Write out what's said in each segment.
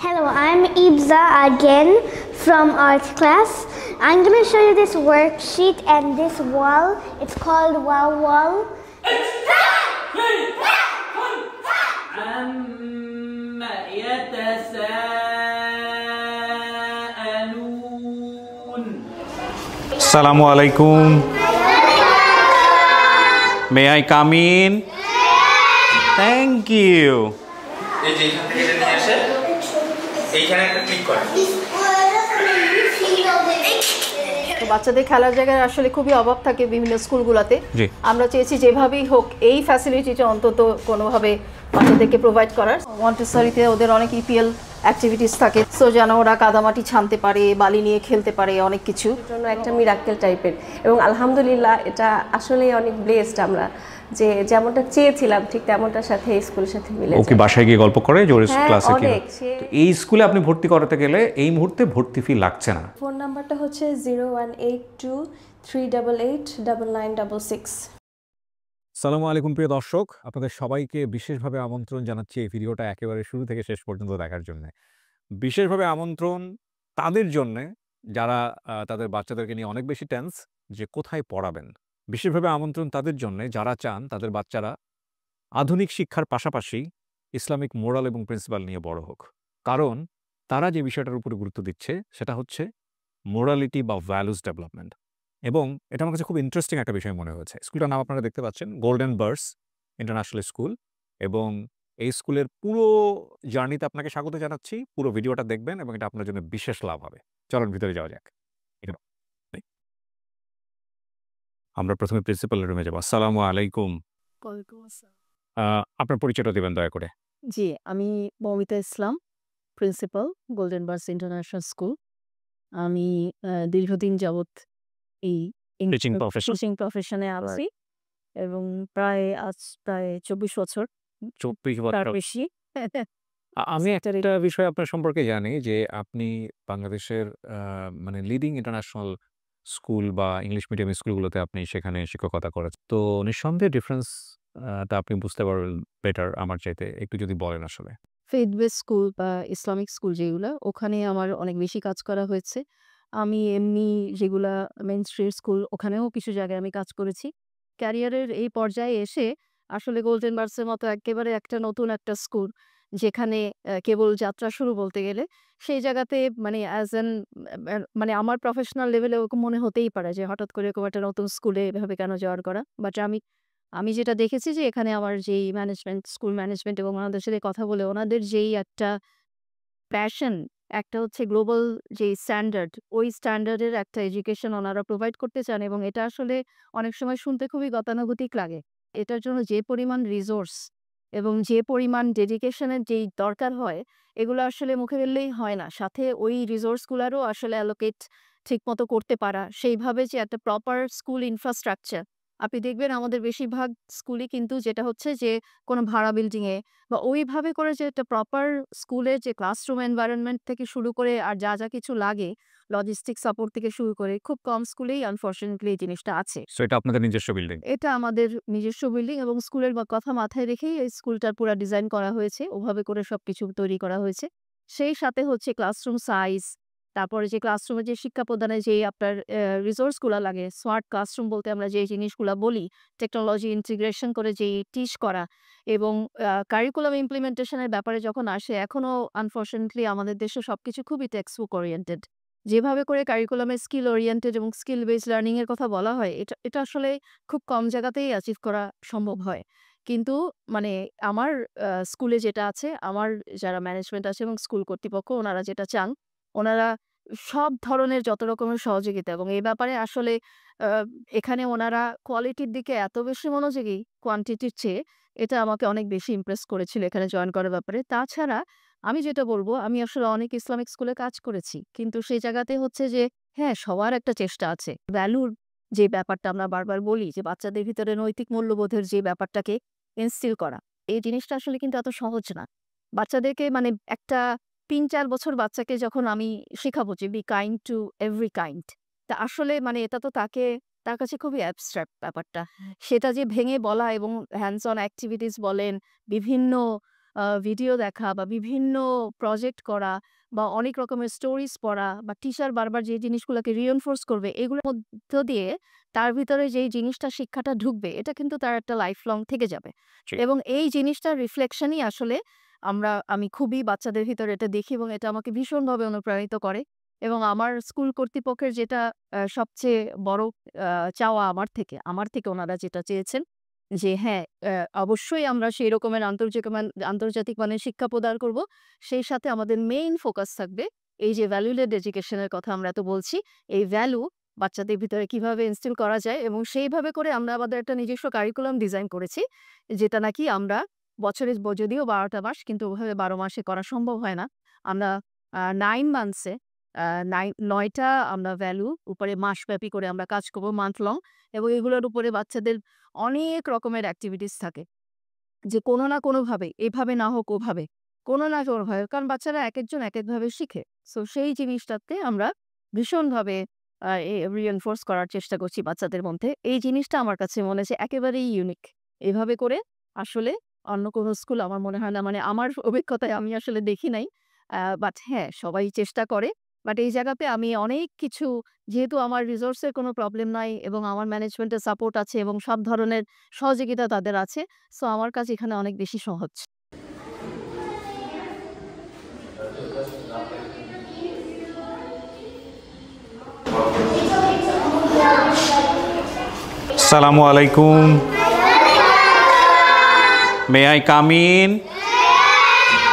Hello, I'm Ibza again from art class. I'm going to show you this worksheet and this wall. It's called Wow Wall. عما يتساءلون. Assalamu alaikum. May I come in? Thank you. এই যে এখান থেকে নিয়ে আসে এইখানে একটা click করেন। তো বাচ্চাদের খেলার জায়গায় আসলে খুবই অভাব থাকে বিভিন্ন স্কুলগুলোতে। আমরা চেয়েছি যেভাবেই হোক এই ফ্যাসিলিটিটা অন্তত কোনোভাবে বাচ্চাদেরকে প্রোভাইড করার। মন্টেসরিতে ওদের অনেক ইপিএল অ্যাক্টিভিটিস থাকে, সো যেন ওরা কাদামাটি ছানতে পারে, বালি নিয়ে খেলতে পারে, অনেক কিছু জন্য একটা মিরাক্কেল টাইপের। এবং আলহামদুলিল্লাহ এটা আসলে অনেক ব্লেসড আমরা, যে যেমনটা চেয়েছিলাম ঠিক তেমনটার সাথে এই স্কুলের সাথে মিলে। ওকে বাসায় গিয়ে গল্প করে যে ওর ক্লাসে কি এই স্কুলে আপনি ভর্তি করাতে গেলে এই মুহূর্তে ভর্তি ফি লাগছে না। ফোন নাম্বারটা হচ্ছে 01823889966। আসসালামু আলাইকুম প্রিয় দর্শক, আপনাদের সবাইকে বিশেষভাবে আমন্ত্রণ জানাচ্ছি এই ভিডিওটা একেবারে শুরু থেকে শেষ পর্যন্ত দেখার জন্য। বিশেষভাবে আমন্ত্রণ তাদের জন্য যারা তাদের বাচ্চাদেরকে নিয়ে অনেক বেশি টেন্স যে কোথায় পড়াবেন। বিশেষভাবে আমন্ত্রণ তাদের জন্য যারা চান তাদের বাচ্চারা আধুনিক শিক্ষার পাশাপাশি ইসলামিক মোরাল এবং প্রিন্সিপাল নিয়ে বড় হোক। কারণ তারা যে বিষয়টার উপরে গুরুত্ব দিচ্ছে সেটা হচ্ছে মোরালিটি বা ভ্যালুস ডেভেলপমেন্ট। এবং এটা আমার কাছে খুব ইন্টারেস্টিং একটা বিষয় মনে হয়েছে। স্কুলটার নাম আপনারা দেখতে পাচ্ছেন, গোল্ডেন বার্ডস ইন্টারন্যাশনাল স্কুল। এবং এই স্কুলের পুরো জার্নিতে আপনাকে স্বাগত জানাচ্ছি। পুরো ভিডিওটা দেখবেন এবং এটা আপনার জন্য বিশেষ লাভ হবে। চলুন ভিতরে যাওয়া যাক। আমরা প্রথমে প্রিন্সিপালের রুমে যাবো। আসসালামু আলাইকুম। আপনার পরিচয়টা দেবেন দয়া করে। জি, আমি Momita Islam, principal Golden Birds International School. আমি দীর্ঘদিন যাবৎ এই টিচিং প্রফেশনে আছি এবং প্রায় 24 বছর। 24 বছর বেশি। আমি একটা বিষয় আপনার সম্পর্কে জানি যে আপনি বাংলাদেশের মানে লিডিং ইন্টারন্যাশনাল স্কুল বা ইংলিশ মিডিয়াম স্কুলগুলোতে আপনি সেখানে শিক্ষকতা করেছেন। তো নিঃসন্দেহে ডিফারেন্সটা আপনি বুঝতে পারবেন বেটার আমার চাইতে। একটু যদি বলেন আসলে। ফেথ বেস স্কুল বা ইসলামিক স্কুল যেগুলো, ওখানে আমার অনেক বেশি কাজ করা হয়েছে। আমি এমনি যেগুলা মেইনস্ট্রিম স্কুল, ওখানেও কিছু জায়গায় আমি কাজ করেছি। ক্যারিয়ারের এই পর্যায়ে এসে আসলে গোল্ডেন বার্ডসের মতো একেবারে একটা নতুন একটা স্কুল, যেখানে কেবল যাত্রা শুরু বলতে গেলে, সেই জায়গাতে মানে মানে আমার প্রফেশনাল লেভেলে ওরকম মনে হতেই পারে যে হঠাৎ করে এরকম একটা নতুন স্কুলে এভাবে কেন জয়েন করা। বাট আমি যেটা দেখেছি যে এখানে আমার যেই ম্যানেজমেন্ট, স্কুল ম্যানেজমেন্ট এবং ওনাদের সাথে কথা বলে ওনাদের যেই একটা প্যাশন, একটা হচ্ছে গ্লোবাল যে স্ট্যান্ডার্ড, ওই স্ট্যান্ডার্ডের একটা এডুকেশন ওনারা প্রোভাইড করতে চান এবং এটা আসলে অনেক সময় শুনতে খুবই গতানুগতিক লাগে। এটার জন্য যে পরিমাণ রিসোর্স এবং যে পরিমাণ ডেডিকেশনের যেই দরকার হয়, এগুলো আসলে মুখে বললেই হয় না। সাথে ওই রিসোর্সগুলোরও আসলে অ্যালোকেট ঠিকমতো করতে পারা, সেইভাবে যে একটা প্রপার স্কুল ইনফ্রাস্ট্রাকচার। আপনি দেখবেন আমাদের বেশিরভাগ স্কুলই কিন্তু যেটা হচ্ছে যে কোনো ভাড়া বিল্ডিংয়ে বা ওইভাবে করে যে একটা প্রপার স্কুলের যে ক্লাসরুম এনভায়রনমেন্ট থেকে শুরু করে আর যা যা কিছু লাগে, লজিস্টিক সাপোর্ট থেকে শুরু করে, খুব কম স্কুলেই আনফরচুনেটলি এই জিনিসটা আছে। সো এটা আপনাদের নিজস্ব বিল্ডিং? এটা আমাদের নিজস্ব বিল্ডিং এবং স্কুলের কথা মাথায় রেখেই এই স্কুলটার পুরা ডিজাইন করা হয়েছে, ওভাবে করে সবকিছু তৈরি করা হয়েছে। সেই সাথে হচ্ছে ক্লাসরুম সাইজ, তারপরে যে ক্লাসরুমে যে শিক্ষা প্রদানে যে আপনার রিসোর্সগুলো লাগে, স্মার্ট ক্লাসরুম বলতে আমরা যে জিনিসগুলো বলি, টেকনোলজি ইন্টিগ্রেশন করে যেই টিচ করা এবং কারিকুলাম ইমপ্লিমেন্টেশনের ব্যাপারে যখন আসে, এখনও আনফরচুনেটলি আমাদের দেশে সবকিছু খুবই টেক্সট বুক ওরিয়েন্টেড। যেভাবে করে কারিকুলামে স্কিল ওরিয়েন্টেড এবং স্কিল বেসড লার্নিং এর কথা বলা হয়, এটা আসলে খুব কম জায়গাতেই অ্যাচিভ করা সম্ভব হয়। কিন্তু মানে আমার স্কুলে যেটা আছে, আমার যারা ম্যানেজমেন্ট আছে এবং স্কুল কর্তৃপক্ষ, ওনারা যেটা চান, ওনারা সব ধরনের যত রকমের সহযোগিতা এবং এই ব্যাপারে আসলে এখানে ওনারা কোয়ালিটির দিকে এত বেশি মনোযোগী কোয়ান্টিটির চেয়ে, এটা আমাকে অনেক বেশি ইমপ্রেস করেছিল এখানে জয়েন করার ব্যাপারে। তাছাড়া আমি যেটা বলবো, আমি আসলে অনেক ইসলামিক স্কুলে কাজ করেছি, কিন্তু সেই জায়গাতে হচ্ছে যে হ্যাঁ, সবার একটা চেষ্টা আছে ভ্যালুর যে ব্যাপারটা আমরা বারবার বলি, যে বাচ্চাদের ভিতরে নৈতিক মূল্যবোধের যে ব্যাপারটাকে ইনস্টিল করা, এই জিনিসটা আসলে কিন্তু এত সহজ না। বাচ্চাদেরকে মানে একটা ৩-৪ বছর বাচ্চাকে যখন আমি শেখাবো যে be kind to every kind, তা আসলে মানে এটা তো তার কাছে খুবই অ্যাবস্ট্রাক্ট ব্যাপারটা। সেটা যে ভেঙে বলা এবং হ্যান্ডস অন অ্যাক্টিভিটিস বলেন, বিভিন্ন ভিডিও দেখা বা বিভিন্ন প্রজেক্ট করা বা অনেক রকমের স্টোরিজ পড়া বা টিচার বারবার যে জিনিসগুলোকে রিএনফোর্স করবে এগুলোর মধ্য দিয়ে তার ভিতরে যেই জিনিসটা শিক্ষাটা ঢুকবে এটা কিন্তু তার একটা লাইফ লং থেকে যাবে জি। এবং এই জিনিসটার রিফ্লেকশনই আসলে আমি খুবই বাচ্চাদের ভিতরে এটা দেখি এবং এটা আমাকে ভীষণভাবে অনুপ্রাণিত করে এবং আমার স্কুল কর্তৃপক্ষের যেটা সবচেয়ে বড় চাওয়া আমার থেকে ওনারা যেটা চেয়েছেন যে হ্যাঁ অবশ্যই আমরা সেই রকমের আন্তর্জাতিক মানের শিক্ষা প্রদান করব সেই সাথে আমাদের মেইন ফোকাস থাকবে এই যে ভ্যালু লেড এডুকেশনের কথা আমরা তো বলছি এই ভ্যালু বাচ্চাদের ভিতরে কিভাবে ইনস্টিল করা যায় এবং সেইভাবে করে আমরা আমাদের একটা নিজস্ব কারিকুলাম ডিজাইন করেছি যেটা নাকি আমরা বছরে যদিও 12টা মাস কিন্তু ওভাবে 12 মাসে করা সম্ভব হয় না আমরা 9 মান্থসে 9টা আমরা ভ্যালু উপরে মাসব্যাপী করে আমরা কাজ করবো মান্থ লং এবং এগুলোর উপরে বাচ্চাদের অনেক রকমের অ্যাক্টিভিটিস থাকে যে কোনো না কোনোভাবে এভাবে না হোক ওভাবে কোনো না কোনোভাবে কারণ বাচ্চারা এক একজন এক একভাবে শিখে সো সেই জিনিসটাতে আমরা ভীষণভাবে রিএনফোর্স করার চেষ্টা করছি বাচ্চাদের মধ্যে এই জিনিসটা আমার কাছে মনে হচ্ছে একেবারেই ইউনিক এভাবে করে আসলে অন্য কোনো স্কুল আমার মনে হয় না মানে আমার অভিজ্ঞতায় আমি আসলে দেখি নাই বাট হ্যাঁ সবাই চেষ্টা করে বাট এই জায়গাতে আমি অনেক কিছু যেহেতু আমার রিসোর্সের কোনো প্রবলেম নাই এবং আমার ম্যানেজমেন্টের সাপোর্ট আছে এবং সব ধরনের সহযোগিতা তাদের আছে সো আমার কাছে এখানে অনেক বেশি সহজ আসসালামু আলাইকুম। May I come in?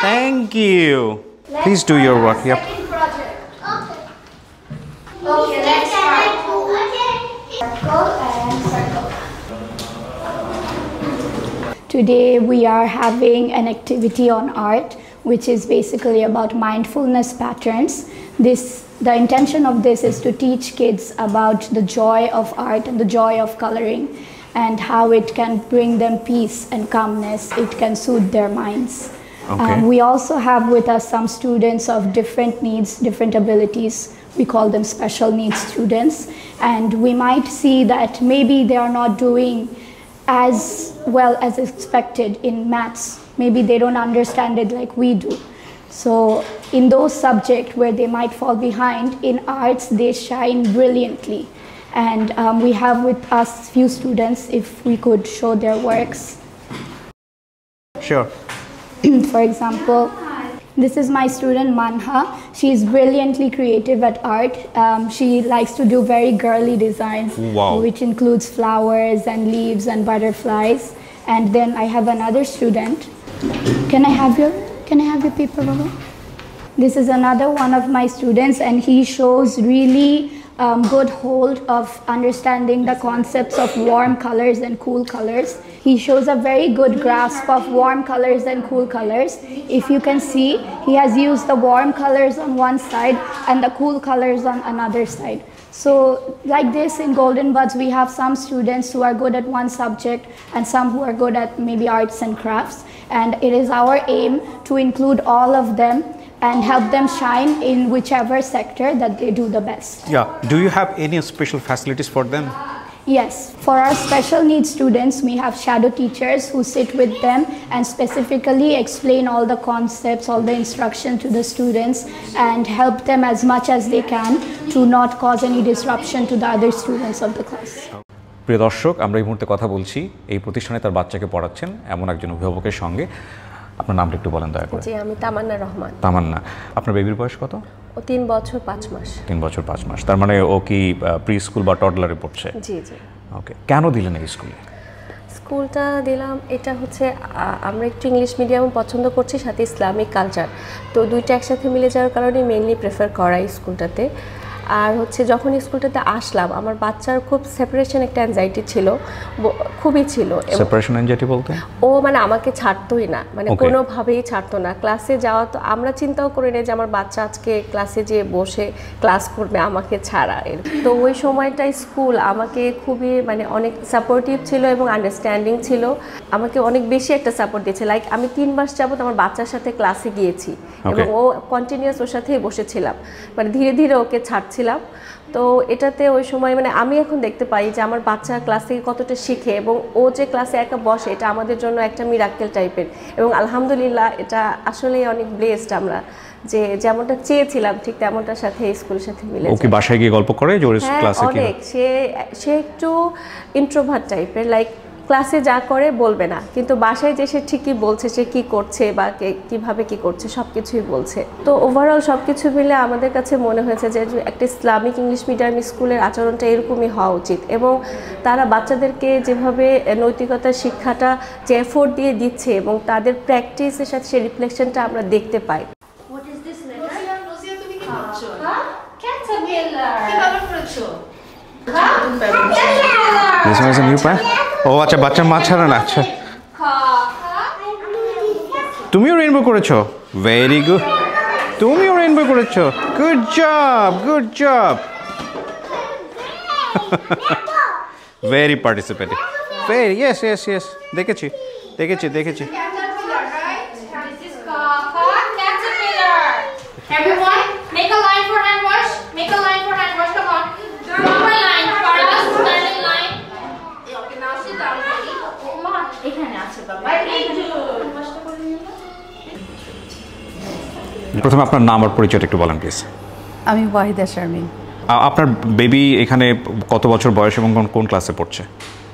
Thank you. Please do your work. Yep. Okay, let's start. Circle and circle. Today we are having an activity on art which is basically about mindfulness patterns. The intention of this is to teach kids about the joy of art and the joy of coloring and how it can bring them peace and calmness. It can soothe their minds. Okay. We also have with us some students of different needs, different abilities. We call them special needs students, and we might see that maybe they are not doing as well as expected in maths. Maybe they don't understand it like we do. So in those subjects where they might fall behind, in arts they shine brilliantly. And we have with us few students, if we could show their works. Sure. For example, this is my student Manha. She is brilliantly creative at art. She likes to do very girly designs, Wow. which includes flowers and leaves and butterflies. And then I have another student. Can I have your paper, Baba? This is another one of my students, and he shows really good hold of understanding the concepts of warm colors and cool colors. He shows a very good grasp of warm colors and cool colors. If you can see, he has used the warm colors on one side and the cool colors on another side. So like this in Golden Buds, we have some students who are good at one subject and some who are good at maybe arts and crafts. And it is our aim to include all of them and help them shine in whichever sector that they do the best. Yeah. Do you have any special facilities for them? Yes, for our special needs students, we have shadow teachers who sit with them and specifically explain all the concepts, all the instruction to the students and help them as much as they can to not cause any disruption to the other students of the class. প্রিয় দর্শক, আমরা এই মুহূর্তে কথা বলছি এই প্রতিষ্ঠানে তার বাচ্চাকে পড়াচ্ছেন এমন একজন অভিভাবকের সঙ্গে। আপনার নামটা একটু বলেন দয়া করে। জি, আমি তামান্না রহমান। তামান্না, আপনার বেবির বয়স কত? ও 3 বছর 5 মাস। 3 বছর 5 মাস। তার মানে ও কি প্রি স্কুল বা টডলারে পড়ছে? জি জি। ওকে, কেন দিলেন এই স্কুলে? স্কুলটা দিলাম, এটা হচ্ছে আমরা একটু ইংলিশ মিডিয়াম পছন্দ করছি, সাথে ইসলামিক কালচার, তো দুইটা একসাথে মিলে যাওয়ার কারণে মেইনলি প্রেফার করা এই স্কুলটাতে। আর হচ্ছে যখন স্কুলটাতে আসলাম আমার বাচ্চার খুব সেপারেশন একটা অ্যাংজাইটি ছিল, খুবই ছিল। সেপারেশন অ্যাংজাইটি বলতে ও মানে আমাকে ছাড়তোই না, মানে কোনোভাবেই ছাড়তো না। ক্লাসে যাওয়া তো আমরা চিন্তাও করি না যে আমার বাচ্চা আজকে ক্লাসে যেয়ে বসে ক্লাস করবে আমাকে ছাড়া। তো ওই সময়টা স্কুল আমাকে খুবই মানে অনেক সাপোর্টিভ ছিল এবং আন্ডারস্ট্যান্ডিং ছিল, আমাকে অনেক বেশি একটা সাপোর্ট দিয়েছে। লাইক আমি 3 মাস যাবত আমার বাচ্চার সাথে ক্লাসে গিয়েছি এবং ও কন্টিনিউয়াস ওর সাথেই বসেছিলাম, মানে ধীরে ধীরে ওকে ছাড়ছিল করছিলাম। তো এটাতে ওই সময় মানে আমি এখন দেখতে পাই যে আমার বাচ্চা ক্লাস থেকে কতটা শিখে এবং ও যে ক্লাসে একা বসে এটা আমাদের জন্য একটা মিরাক্কেল টাইপের এবং আলহামদুলিল্লাহ এটা আসলেই অনেক ব্লেসড আমরা যে যেমনটা চেয়েছিলাম ঠিক তেমনটার সাথে স্কুলের সাথে মিলে যায়। ওকে বাসায় গিয়ে গল্প করে যে ওর ক্লাসে কি অনেক সে একটু ইন্ট্রোভার্ট টাইপের, লাইক ক্লাসে যা করে বলবে না, কিন্তু বাসায় যে সে ঠিকই বলছে সে কি করছে বা কিভাবে কি করছে সব কিছুই বলছে। তো ওভারঅল সব কিছু মিলে আমাদের কাছে মনে হয়েছে যে একটা ইসলামিক ইংলিশ মিডিয়াম স্কুলের আচরণটা এরকমই হওয়া উচিত এবং তারা বাচ্চাদেরকে যেভাবে নৈতিকতার শিক্ষাটা যে এফোর্ট দিয়ে দিচ্ছে এবং তাদের প্র্যাকটিসের সাথে সেই রিফ্লেকশনটা আমরা দেখতে পাই। This one is a new pen? ও আচ্ছা বাচ্চা মাছ ছাড়া না। আচ্ছা তুমিও রেইনবো করেছো, ভেরি গুড। তুমিও রেইনবো করেছো, good job, good job. Very participative, very yes yes yes. দেখেছি দেখেছি দেখেছি। Everyone, make a line for hand wash. Make a line for hand wash. Come on. Proper line. Farah, stand in line. Okay, now sit down. Mama, এখানে আছে বাবা। প্রথমে আপনার নাম আর পরিচয়টা একটু বলেন প্লিজ। আমি ওয়াহিদা শারমিন। আপনার বেবি এখানে কত বছর বয়স এবং কোন ক্লাসে পড়ছে?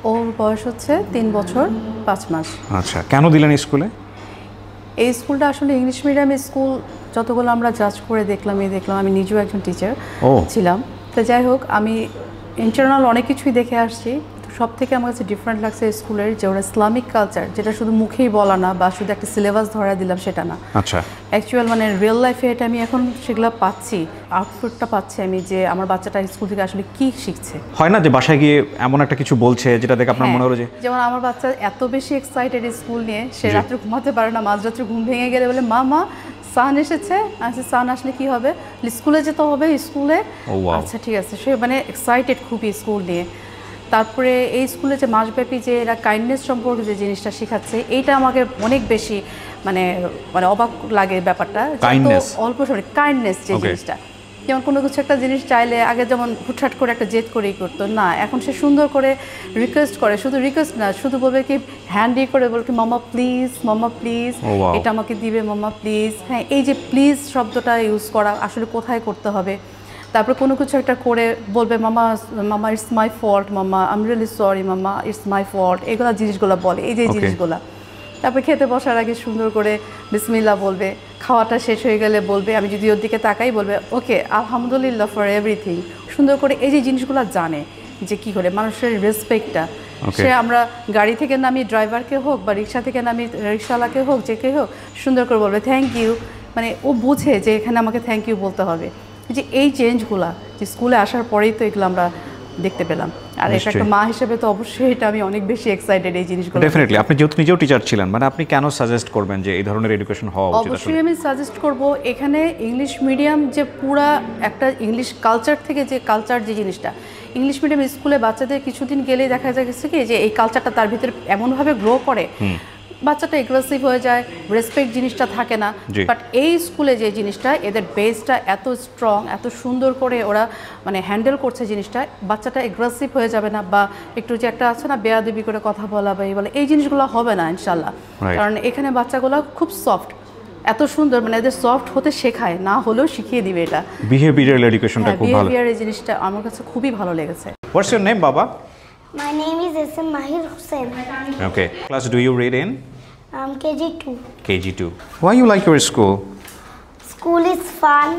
ওর বয়স হচ্ছে 3 বছর 5 মাস। আচ্ছা, কেন দিলেন স্কুলে? এই স্কুলটা আসলে ইংলিশ মিডিয়াম স্কুল যতগুলো আমরা জাজ করে দেখলাম আমি নিজেও একজন টিচার ছিলাম। তো যাই হোক আমি ইন্টারনাল অনেক কিছুই দেখে আসছি, সব থেকে আমার কাছে ডিফারেন্ট লাগছে স্কুলের যে ওরা ইসলামিক কালচার যেটা শুধু মুখেই বলা না বা শুধু একটা সিলেবাস ধরা দিলাম সেটা না। আচ্ছা, অ্যাকচুয়াল মানে রিয়েল লাইফে এটা আমি এখন সেগুলো পাচ্ছি, আউটপুটটা পাচ্ছি আমি যে আমার বাচ্চাটা স্কুল থেকে আসলে কি শিখছে। হয় না যে বাসায় গিয়ে এমন একটা কিছু বলছে যেটা দেখে আপনার মনে হলো যে যেমন আমার বাচ্চা এত বেশি এক্সাইটেড স্কুল নিয়ে, সে রাত্রে ঘুমাতে পারে না, মাঝরাত্রে ঘুম ভেঙে গেলে বলে মা সান এসেছে। আচ্ছা সান আসলে কি হবে? স্কুলে যেতে হবে। স্কুলে আচ্ছা ঠিক আছে, সে মানে এক্সাইটেড খুবই স্কুল নিয়ে। তারপরে এই স্কুলে যে মাসব্যাপী যে এরা কাইন্ডনেস সম্পর্কে যে জিনিসটা শেখাচ্ছে এইটা আমাকে অনেক বেশি মানে অবাক লাগে ব্যাপারটা। অল্প সময় কাইন্ডনেস যে জিনিসটা, যেমন কোনো কিছু একটা জিনিস চাইলে আগে যেমন হুটহাট করে একটা জেদ করেই করতো না, এখন সে সুন্দর করে রিকোয়েস্ট করে, শুধু রিকোয়েস্ট না শুধু বলবে কি হ্যান্ড দিয়ে করে বলবে কি মামা প্লিজ এটা আমাকে দিবে মামা প্লিজ। হ্যাঁ, এই যে প্লিজ শব্দটা ইউজ করা আসলে কোথায় করতে হবে। তারপরে কোনো কিছু একটা করে বলবে মামা ইটস মাই ফল্ট, মামা আই এম রিয়েলি সরি, মামা ইটস মাই ফল্ট, এগুলো জিনিসগুলো বলে, এই যে জিনিসগুলো। তারপরে খেতে বসার আগে সুন্দর করে বিসমিল্লাহ বলবে, খাওয়াটা শেষ হয়ে গেলে বলবে, আমি যদি ওর দিকে তাকাই বলবে ওকে আলহামদুলিল্লাহ ফর এভরিথিং। সুন্দর করে এই যে জিনিসগুলো জানে যে কী করে মানুষের রেসপেক্টটা, সে আমরা গাড়ি থেকে নামি ড্রাইভারকে হোক বা রিক্সা থেকে নামি রিক্সাওয়ালাকে হোক যে কে হোক সুন্দর করে বলবে থ্যাংক ইউ, মানে ও বুঝে যে এখানে আমাকে থ্যাংক ইউ বলতে হবে। যে এই চেঞ্জগুলো যে স্কুলে আসার পরেই তো এগুলো আমরা দেখতে পেলাম, আর এটা একটা মা হিসেবে তো অবশ্যই এটা আমি অনেক বেশি এক্সাইটেড এই জিনিসগুলো। ডেফিনেটলি আপনি যেহেতু নিজেও টিচার ছিলেন, মানে আপনি কেন সাজেস্ট করবেন যে এই ধরনের এডুকেশন হওয়া উচিত? অবশ্যই আমি সাজেস্ট করব এখানে ইংলিশ মিডিয়াম যে পুরা একটা ইংলিশ কালচার থেকে যে কালচার যে জিনিসটা ইংলিশ মিডিয়াম স্কুলে বাচ্চাদের কিছুদিন গেলেই দেখা যাচ্ছে কি যে এই কালচারটা তার ভিতরে এমনভাবে গ্রো করে বাচ্চাটা এগ্রেসিভ হয়ে যায়, রেসপেক্ট জিনিসটা থাকে না। বাট এই স্কুলে যে জিনিসটা এদের বেসটা এত স্ট্রং, এত সুন্দর করে ওরা মানে হ্যান্ডেল করছে জিনিসটা, বাচ্চাটা এগ্রেসিভ হয়ে যাবে না বা একটু যে একটা আছে না বেয়াদবি করে কথা বলা বা এই বলে, এই জিনিসগুলো হবে না ইনশাল্লাহ। কারণ এখানে বাচ্চাগুলো খুব সফট, এত সুন্দর, মানে এদের সফট হতে শেখায়, না হলেও শিখিয়ে দিবে এটা। বিহেভিয়ারাল এডুকেশনটা খুব ভালো। বিহেভিয়ার এই জিনিসটা আমার কাছে খুবই ভালো লেগেছে। হোয়াটস ইওর নেম বাবা? My name is SM Mahir Hussain. Okay. Class do you read in? KG2. KG2. Why you like your school? School is fun.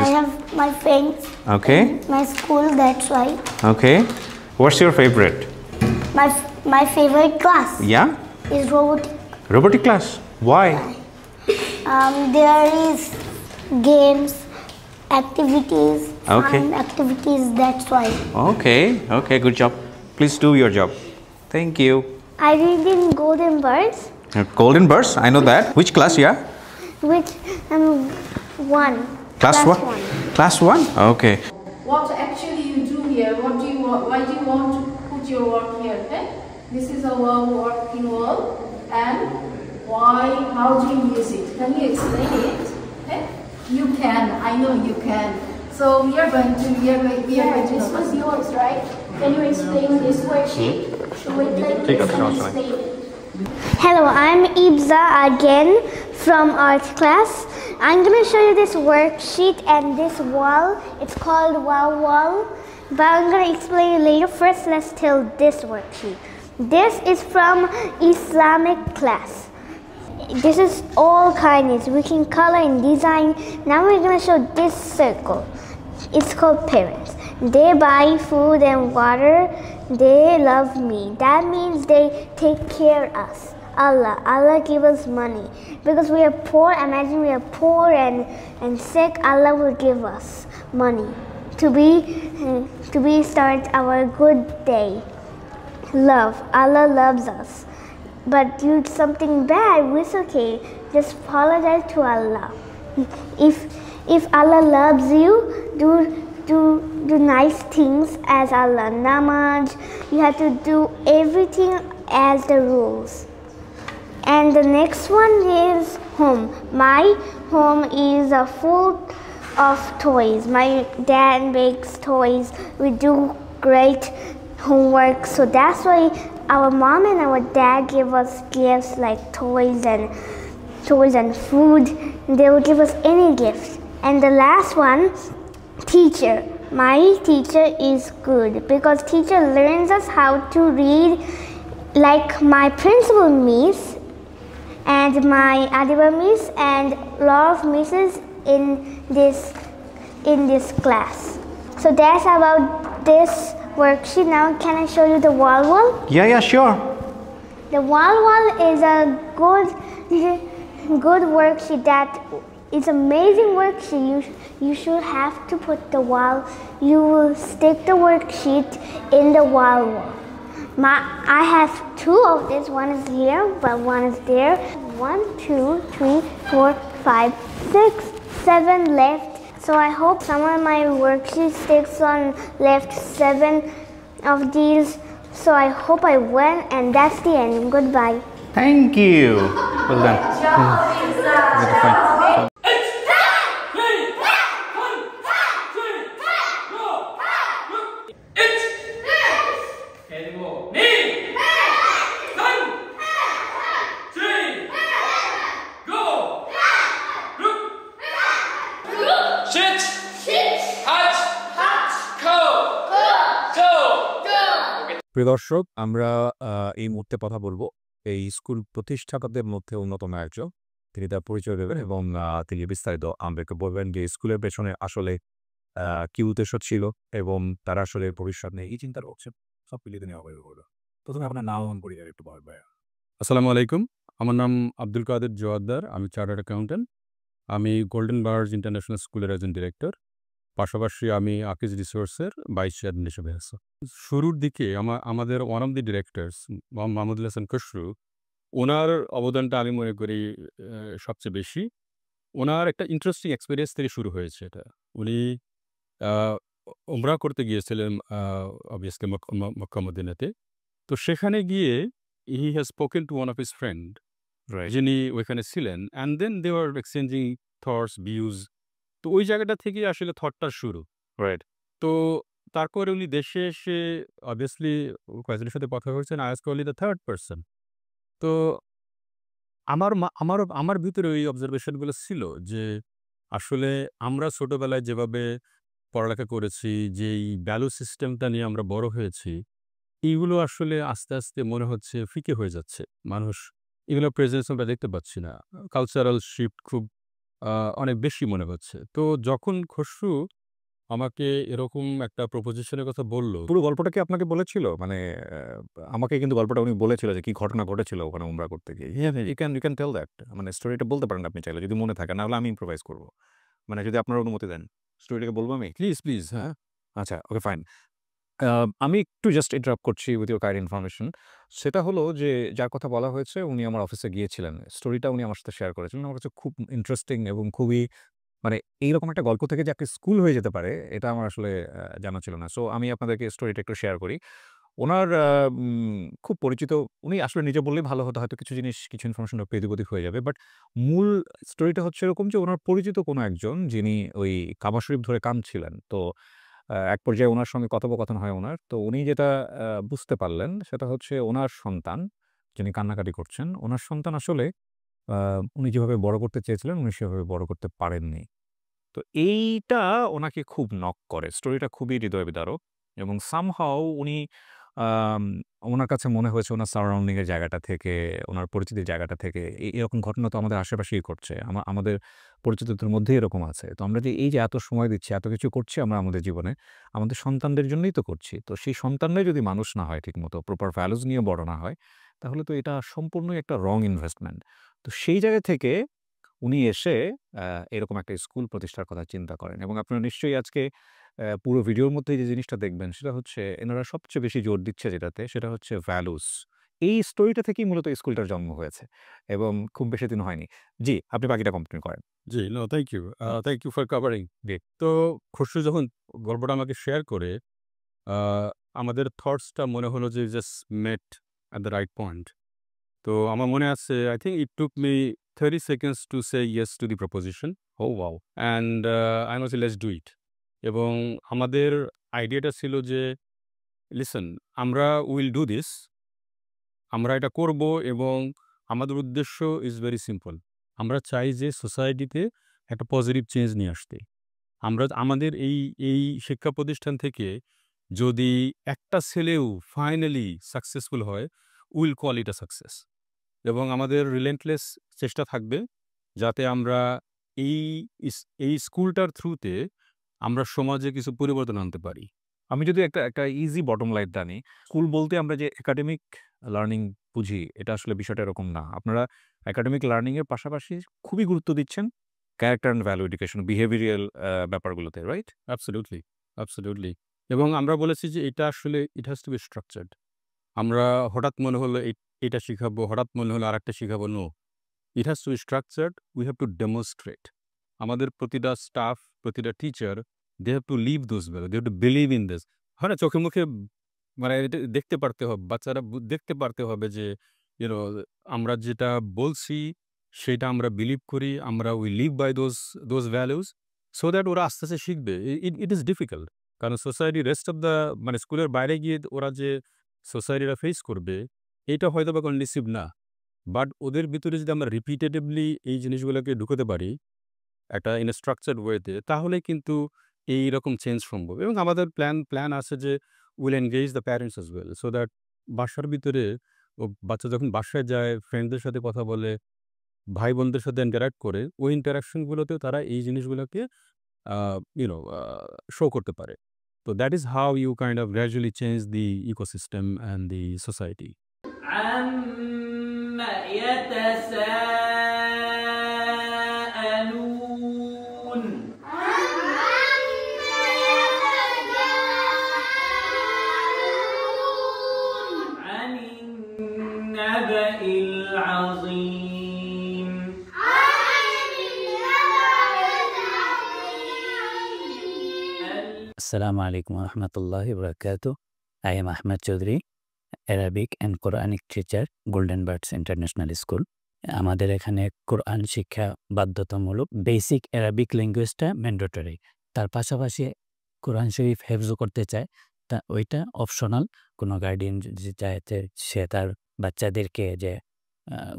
I have my friends. Okay. My school, that's why. Okay. What's your favorite? My favorite class. Yeah? Is robotic. Robotic class. Why? There is games, activities, Okay. fun activities, that's why. Okay. Okay, good job. Please do your job. Thank you. I read in Golden Birds. Golden Birds, I know that. Which class, yeah? Which 1. Class 1? Class 1? Okay. What actually you do here? What do you want? Why do you want to put your work here? Okay? This is a working wall, and why? How do you use it? Can you explain it? Okay? You can. I know you can. So we are going to this was yours, right? Can you explain this worksheet? With like this and explain it. Hello, I'm Ibza again from art class. I'm going to show you this worksheet and this wall. It's called Wow Wall, but I'm going to explain it later. First, let's tell this worksheet. This is from Islamic class. This is all kindness. We can color and design. Now we're going to show this circle. It's called parents. They buy food and water. They love me. That means they take care of us. Allah give us money. Because we are poor, imagine we are poor and sick, Allah will give us money to be start our good day. Love, Allah loves us. But do something bad, it's okay. Just apologize to Allah. If Allah loves you, do nice things as Allah. Namaz, you have to do everything as the rules. And the next one is home. My home is full of toys. My dad makes toys. We do great homework. So that's why our mom and our dad give us gifts like toys and food. They will give us any gift. And the last one, teacher. My teacher is good because teacher learns us how to read, like my principal miss and my Adiba miss and a lot of misses in this class. So that's about this worksheet. Now can I show you the wall? Yeah, sure. The wall is a good worksheet. That it's amazing worksheet. You should have to put the wall. You will stick the worksheet in the wall. I have two of this. One is here, but one is there. 1, 2, 3, 4, 5, 6, 7 left. So I hope some of my worksheet sticks on left 7 of these. So I hope I win, and that's the end. Goodbye. Thank you. Well done. প্রিয় দর্শক, আমরা এই মুহূর্তে কথা বলবো এই school প্রতিষ্ঠাতাদের মধ্যে অন্যতম একজন। তিনি তার পরিচয় দেবেন এবং তিনি বিস্তারিত আমাদেরকে বলবেন যে স্কুলের পেছনে আসলে কি উদ্দেশ্য ছিল এবং তারা আসলে ভবিষ্যৎ নিয়ে এই চিন্তা করছে। সব মিলিয়ে নেওয়া হবে। প্রথমে আপনার নাম এবং পরিচয় একটু বলবেন ভাইয়া। আসসালামু আলাইকুম, আমার নাম আব্দুল কাদের জোয়াদ্দার, আমি চার্টার্ড অ্যাকাউন্টেন্ট। আমি গোল্ডেন বার্জ ইন্টারন্যাশনাল স্কুলের একজন ডিরেক্টর। পাশাপাশি আমি আকিজ রিসোর্সের ভাইস চেয়ারম্যান হিসেবে আছি। শুরুর দিকে আমাদের one of the directors Mahmudul Hasan Khasru, ওনার অবদানটা আমি মনে করি সবচেয়ে বেশি। ওনার একটা ইন্টারেস্টিং এক্সপিরিয়েন্স থেকে শুরু হয়েছে এটা। উনি উমরা করতে গিয়েছিলেন অবভিয়াসলি মক্কা মদিনাতে। তো সেখানে গিয়ে he has spoken to one of his friend, যিনি ওইখানে ছিলেন, and then they are exchanging thoughts, views. তো ওই জায়গাটা থেকে আসলে থটটা শুরু। তো তারপরে উনি দেশে এসে অবভিয়াসলি কয়েকজনের সাথে কথা বলছেন, I was only the third person. তো আমার ভিতরে ওই অবজারভেশনগুলো ছিল যে আসলে আমরা ছোটবেলায় যেভাবে পড়ালেখা করেছি, যেই ভ্যালু সিস্টেমটা নিয়ে আমরা বড় হয়েছি, এইগুলো আসলে আস্তে আস্তে মনে হচ্ছে ফিকে হয়ে যাচ্ছে। মানুষ এগুলো প্রেজেন্স আমরা দেখতে পাচ্ছি না। কালচারাল শিফট খুব অনেক বেশি মনে হচ্ছে। তো যখন খসরু আমাকে এরকম একটা প্রপোজিশনের কথা বলল, পুরো গল্পটা কি আপনাকে বলেছিল? মানে আমাকে কিন্তু গল্পটা উনি বলেছিল যে কি ঘটনা ঘটেছিল ওখানে উমরা করতে গিয়ে। ইউ ক্যান টেল দ্যাট, মানে স্টোরিটা বলতে পারেন আপনি চাইলে, যদি মনে থাকে। না হলে আমি ইম্প্রোভাইজ করবো, মানে যদি আপনার অনুমতি দেন স্টোরিটাকে বলবো আমি। প্লিজ। হ্যাঁ, আচ্ছা, ওকে, ফাইন। আমি একটু জাস্ট ইন্টারাপ্ট করছি উইথ ইউর কাইন্ড ইনফরমেশন। সেটা হলো যে যার কথা বলা হয়েছে উনি আমার অফিসে গিয়েছিলেন। স্টোরিটা উনি আমার সাথে শেয়ার করেছিলেন। আমার কাছে খুব ইন্টারেস্টিং এবং খুবই, মানে এইরকম একটা গল্প থেকে যে একটা স্কুল হয়ে যেতে পারে এটা আমার আসলে জানা ছিল না। সো আমি আপনাদেরকে স্টোরিটা একটু শেয়ার করি। ওনার খুব পরিচিত, উনি আসলে নিজে বললেই ভালো হতো, হয়তো কিছু জিনিস কিছু ইনফরমেশন এদিক ওদিক হয়ে যাবে। বাট মূল স্টোরিটা হচ্ছে এরকম যে ওনার পরিচিত কোনো একজন যিনি ওই কাবা শরীফ ধরে কাঁদছিলেন। তো এক পর্যায়ে উনার সঙ্গে কথোপকথন হয় উনার। তো উনি যেটা বুঝতে পারলেন সেটা হচ্ছে উনার সন্তান যিনি কান্নাকাটি করছেন, উনার সন্তান আসলে আ উনি যেভাবে বড় করতে চেয়েছিলেন উনি সেভাবে বড় করতে পারেননি। তো এইটা ওনাকে খুব নক করে। স্টোরিটা খুবই হৃদয়বিদারক এবং সামহাউ উনি আম উনার কাছে মনে হয়েছে উনার সারাউন্ডিং এর জায়গাটা থেকে, উনার পরিচিতির জায়গাটা থেকে এরকম ঘটনা তো আমাদের আশেপাশেই ঘটছে। আমাদের পরিচিতদের মধ্যেই এরকম আছে। তো আমরা যে এই যে এত সময় দিচ্ছি, এত কিছু করছি আমরা আমাদের জীবনে, আমাদের সন্তানদের জন্যই তো করছি। তো সেই সন্তানরাই যদি মানুষ না হয় ঠিকমতো, প্রপার ভ্যালুস নিয়ে বড় না হয়, তাহলে তো এটা সম্পূর্ণই একটা রং ইনভেস্টমেন্ট। তো সেই জায়গা থেকে উনি এসে এরকম একটা স্কুল প্রতিষ্ঠার কথা চিন্তা করেন এবং আপনারা নিশ্চয়ই আজকে পুরো ভিডিওর মধ্যে যে জিনিসটা দেখবেন সেটা হচ্ছে এনারা সবচেয়ে বেশি জোর দিচ্ছে যেটাতে সেটা হচ্ছে ভ্যালুস। এই স্টোরিটা থেকেই মূলত স্কুলটার জন্ম হয়েছে এবং খুব বেশি দিন হয়নি। জি, আপনি বাকিটা কন্টিনিউ করেন। জি, no thank you. Thank you for covering. জি। তো খসরু যখন গল্পটা আমাকে শেয়ার করে আ আমাদের থটসটা মনে হলো যে just met at the right point. তো আমার মনে আছে I think it took me 30 seconds to say yes to the proposition Oh wow! and I was like, let's do it. এবং আমাদের আইডিয়াটা ছিল যে লিসেন আমরা উইল ডু দিস, আমরা এটা করব এবং আমাদের উদ্দেশ্য ইজ ভেরি সিম্পল। আমরা চাই যে সোসাইটিতে একটা পজিটিভ চেঞ্জ নিয়ে আসতে। আমরা আমাদের এই শিক্ষা প্রতিষ্ঠান থেকে যদি একটা ছেলেও ফাইনালি সাকসেসফুল হয়, will call it a success. এবং আমাদের রিলেন্টলেস চেষ্টা থাকবে যাতে আমরা এই এই স্কুলটার থ্রুতে আমরা সমাজে কিছু পরিবর্তন আনতে পারি। আমি যদি একটা ইজি বটম লাইন টানি, স্কুল বলতে আমরা যে একাডেমিক লার্নিং বুঝি, এটা আসলে বিষয়টা এরকম না। আপনারা একাডেমিক লার্নিং এর পাশাপাশি খুবই গুরুত্ব দিচ্ছেন character and value education, behavioural ব্যাপারগুলোতে, রাইট? Absolutely, absolutely. এবং আমরা বলেছি যে এটা আসলে it has to be structured. আমরা হঠাৎ মনে হলো এটা শিখাবো, হঠাৎ মনে হলো আরেকটা শিখাবো, no. It has to be structured, we have to demonstrate. আমাদের প্রতিটা স্টাফ, প্রতিটা teacher, they have to live those value, they have to believe in this. হয় না, চোখে মুখে মানে এটা দেখতে পারতে হবে, বাচ্চারা দেখতে পারতে হবে যে ইউনো আমরা যেটা বলছি সেটা আমরা বিলিভ করি, আমরা we live by those values, so that ওরা আস্তে আস্তে শিখবে। ইট ইজ ডিফিকাল্ট, কারণ সোসাইটি রেস্ট অফ দ্য মানে স্কুলের বাইরে গিয়ে ওরা যে সোসাইটিটা ফেস করবে এটা হয়তো বা কন্ডিসিভ না। বাট ওদের ভিতরে যদি আমরা রিপিটেটিভলি এই জিনিসগুলোকে ঢুকাতে পারি একটা ইন এ স্ট্রাকচার্ড ওয়েতে, তাহলে কিন্তু এইরকম চেঞ্জ সম্ভব। এবং আমাদের প্ল্যান আছে যে will engage the parents as well, so that বাসার ভিতরে ও বাচ্চা যখন বাসায় যায়, ফ্রেন্ডদের সাথে কথা বলে, ভাই বোনদের সাথে ইন্টারাক্ট করে, ওই ইন্টারাকশনগুলোতেও তারা এই জিনিসগুলোকে শো করতে পারে। তো that is how you kind of gradually change the ecosystem and the society. عما يتساءلون عن النبأ العظيم Assalamu alaikum wa rahmatullahi wa barakatuh. I am Ahmed Chaudhry, Arabic and Quranic teacher, Golden Birds International School. আমাদের এখানে কোরআন শিক্ষা বাধ্যতামূলক। Basic Arabic ল্যাঙ্গুয়েজটা mandatory. তার পাশাপাশি কোরআন শরীফ হেফজ করতে চায়, তা ওইটা অপশনাল। কোনো গার্ডিয়ান যদি চাইতে সে তার বাচ্চাদেরকে যে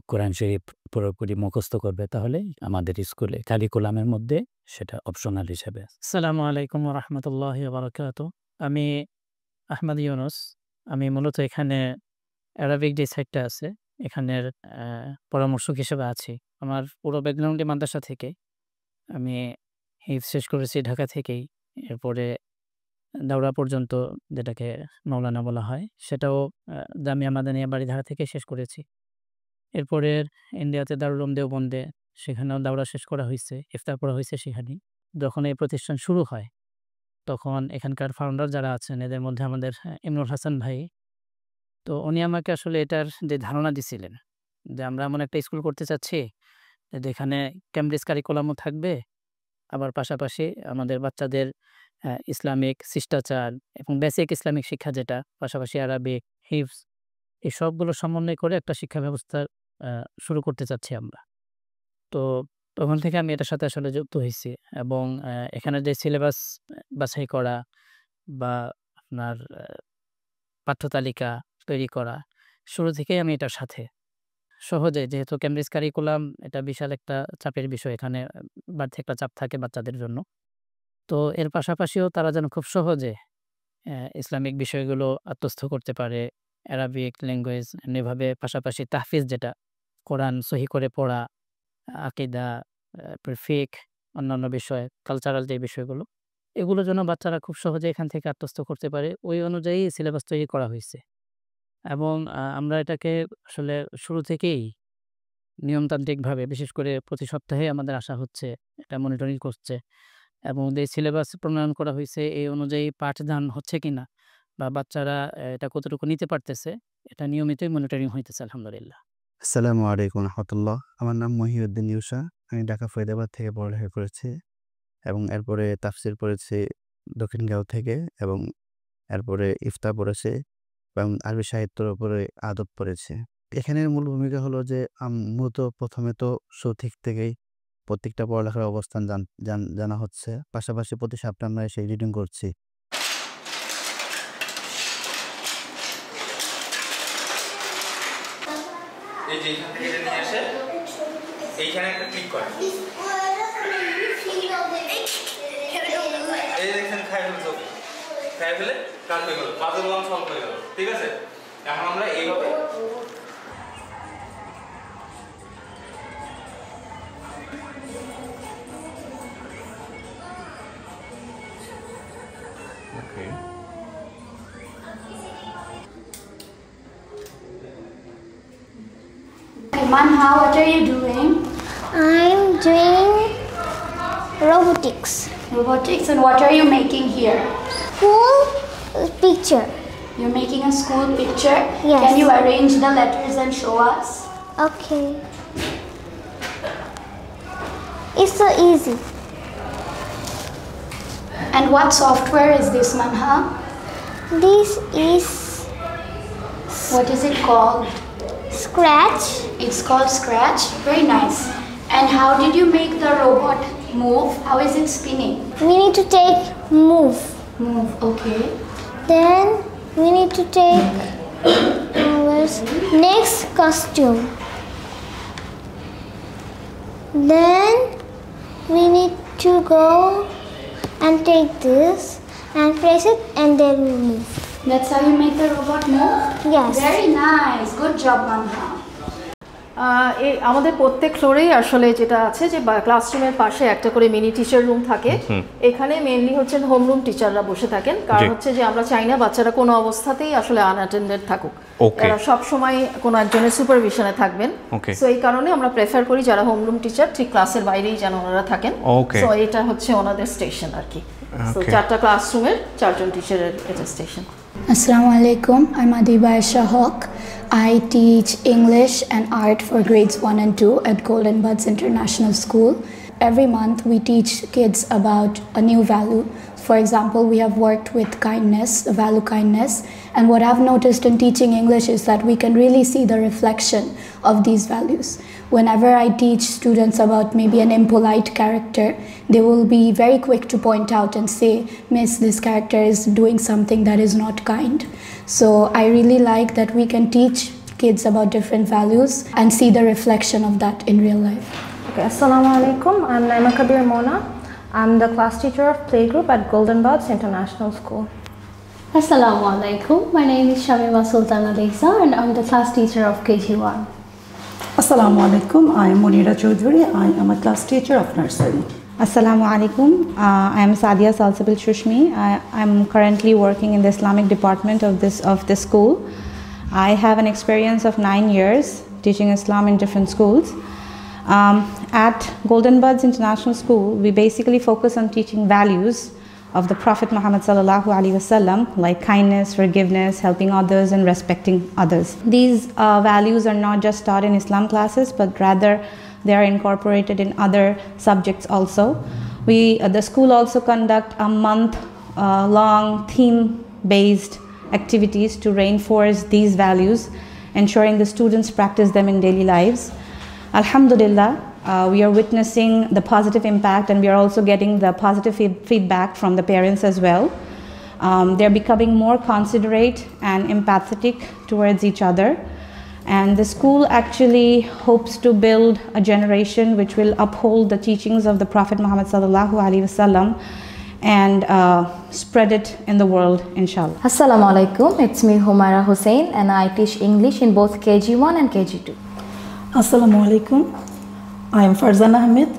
কোরআন শরীফ পুরোপুরি মুখস্থ করবে, তাহলে আমাদের স্কুলে কারিকুলামের মধ্যে সেটা অপশনাল হিসেবে। আসসালামু আলাইকুম ওয়া রাহমাতুল্লাহি ওয়া বারাকাতুহু। আমি আহমদ ইউনুস। আমি মূলত এখানে অ্যারাবিক যে সাইটটা আছে এখানের পরামর্শক হিসেবে আছি। আমার পুরো ব্যাকগ্রাউন্ডে মাদ্রাসা থেকে। আমি হিফজ শেষ করেছি ঢাকা থেকেই। এরপরে দাওরা পর্যন্ত, যেটাকে মাওলানা বলা হয়, সেটাও জামিয়া মাদানিয়া বাড়িধারা থেকে শেষ করেছি। এরপরে ইন্ডিয়াতে দারুল উলুম দেওবন্দে, সেখানেও দাওরা শেষ করা হয়েছে, ইফতার পড়া হয়েছে সেখানেই। যখন এই প্রতিষ্ঠান শুরু হয় তখন এখানকার ফাউন্ডার যারা আছেন এদের মধ্যে আমাদের ইমরুল হাসান ভাই, তো উনি আমাকে আসলে এটার যে ধারণা দিছিলেন যে আমরা এমন একটা স্কুল করতে চাচ্ছি যেখানে ক্যামব্রিজ কারিকুলামও থাকবে, আবার পাশাপাশি আমাদের বাচ্চাদের ইসলামিক শিষ্টাচার এবং বেসিক ইসলামিক শিক্ষা যেটা, পাশাপাশি আরবিক, হিফজ, এই সবগুলো সমন্বয় করে একটা শিক্ষা ব্যবস্থা শুরু করতে চাচ্ছি আমরা। তো তখন থেকে আমি এটার সাথে আসলে যুক্ত হয়েছি এবং এখানে যে সিলেবাস বাছাই করা বা আপনার পাঠ্যতালিকা তৈরি করা, শুরু থেকেই আমি এটার সাথে সহজে, যেহেতু কেমব্রিজ কারিকুলাম এটা বিশাল একটা চাপের বিষয়, এখানে বাড়তি একটা চাপ থাকে বাচ্চাদের জন্য। তো এর পাশাপাশিও তারা যেন খুব সহজে ইসলামিক বিষয়গুলো আত্মস্থ করতে পারে, অ্যারাবিক ল্যাঙ্গুয়েজ এমনিভাবে, পাশাপাশি তাহফিজ যেটা কোরআন সহি করে পড়া, আকিদা, ফিক, অন্যান্য বিষয়, কালচারাল যে বিষয়গুলো, এগুলো যেন বাচ্চারা খুব সহজে এখান থেকে আত্মস্থ করতে পারে, ওই অনুযায়ী সিলেবাস তৈরি করা হয়েছে। এবং আমরা এটাকে আসলে শুরু থেকেই নিয়মতান্ত্রিকভাবে, বিশেষ করে প্রতি সপ্তাহে আমাদের আসা হচ্ছে, এটা মনিটরিং করছে এবং যে সিলেবাস প্রণয়ন করা হয়েছে এই অনুযায়ী পাঠদান হচ্ছে কিনা বা বাচ্চারা এটা কতটুকু নিতে পারতেছে, এটা নিয়মিতই মনিটরিং হইতেছে আলহামদুলিল্লাহ। আসসালামু আলাইকুম রহমতুল্লাহ। আমার নাম মহিউদ্দিন ইউসা। আমি ঢাকা ফরিদাবাদ থেকে পড়ালেখা করেছি এবং এরপরে তাফসির পড়েছি দক্ষিণগাঁও থেকে এবং এরপরে ইফতা পড়েছি এবং আরবি সাহিত্যের উপরে আদব পড়েছি। এখানের মূল ভূমিকা হলো যে মূলত প্রথমে তো সঠিক থেকেই প্রত্যেকটা পড়ালেখার অবস্থান জানা হচ্ছে, পাশাপাশি প্রতি সপ্তাহে আমরা সেই রিডিং করছি। এই যে এখান থেকে নিয়ে আসে এইখানে একটা ক্লিক করে, এই দেখছেন খাই ফেলে কাজ হয়ে গেল, পাজল ওয়ান সলভ হয়ে গেল। ঠিক আছে, এখন আমরা এইভাবে Manha, what are you doing? I'm doing robotics. Robotics, and what are you making here? School picture. You're making a school picture? Yes. Can you arrange the letters and show us? Okay. It's so easy. And what software is this, Manha? This is What is it called? Scratch. It's called Scratch. Very nice. And how did you make the robot move? How is it spinning? We need to take move. Move, okay. Then we need to take next costume. Then we need to go and take this and press it and then we move. That's how you make the robot move? Yes. Very nice. Good job, Manha. আমাদের প্রত্যেক ফ্লোরেই আসলে যেটা আছে যে ক্লাসরুমের পাশে একটা করে মিনি টিচার রুম থাকে। এখানে মেইনলি হচ্ছে হোমরুম টিচাররা বসে থাকেন, কারণ হচ্ছে যে আমরা চাই না বাচ্চারা কোনো অবস্থাতেই আসলে আনঅ্যাটেন্ডেড থাকুক, তারা সব সময় কোনো একজনের সুপারভিশনে থাকবেন। সো এই কারণে আমরা প্রেফার করি যারা হোমরুম টিচার ঠিক ক্লাসের বাইরেই যেন ওনারা থাকেন। সো এটা হচ্ছে ওনাদের স্টেশন আর কি। সো 4টা ক্লাসরুমের 4জন টিচারের এটা station. Assalamu alaikum. I'm Adiba Aisha Haq. I teach English and art for grades 1 and 2 at Golden Buds International School. Every month we teach kids about a new value. For example, we have worked with kindness, the value kindness. And what I've noticed in teaching English is that we can really see the reflection of these values. Whenever I teach students about maybe an impolite character, they will be very quick to point out and say, Miss, this character is doing something that is not kind. So I really like that we can teach kids about different values and see the reflection of that in real life. Okay, Assalamu alaikum. I'm Naima Kabir Mona. I'm the class teacher of playgroup at Golden Buds International School. Assalamu alaikum. My name is Shamima Sultana Lisa and I'm the class teacher of KG1. Assalamu alaikum. I am Munira Chaudhuri. I am a class teacher of nursery. Assalamu alaikum. I am Sadia Salsabil Shushmi. I am currently working in the Islamic department of this school. I have an experience of 9 years teaching Islam in different schools. At Golden Buds International School, we basically focus on teaching values of the Prophet Muhammad sallallahu alaihi wasallam, like kindness, forgiveness, helping others, and respecting others. These values are not just taught in Islam classes, but rather they are incorporated in other subjects also. The school also conduct a month long theme-based activities to reinforce these values, ensuring the students practice them in daily lives. Alhamdulillah, we are witnessing the positive impact, and we are also getting the positive feedback from the parents as well. They're becoming more considerate and empathetic towards each other. And the school actually hopes to build a generation which will uphold the teachings of the Prophet Muhammad sallallahu alaihi wasallam and spread it in the world, inshallah. Assalamu alaikum, it's me Humaira Hussain, and I teach English in both KG1 and KG2. Assalamu alaikum, I am Farzan Ahmed.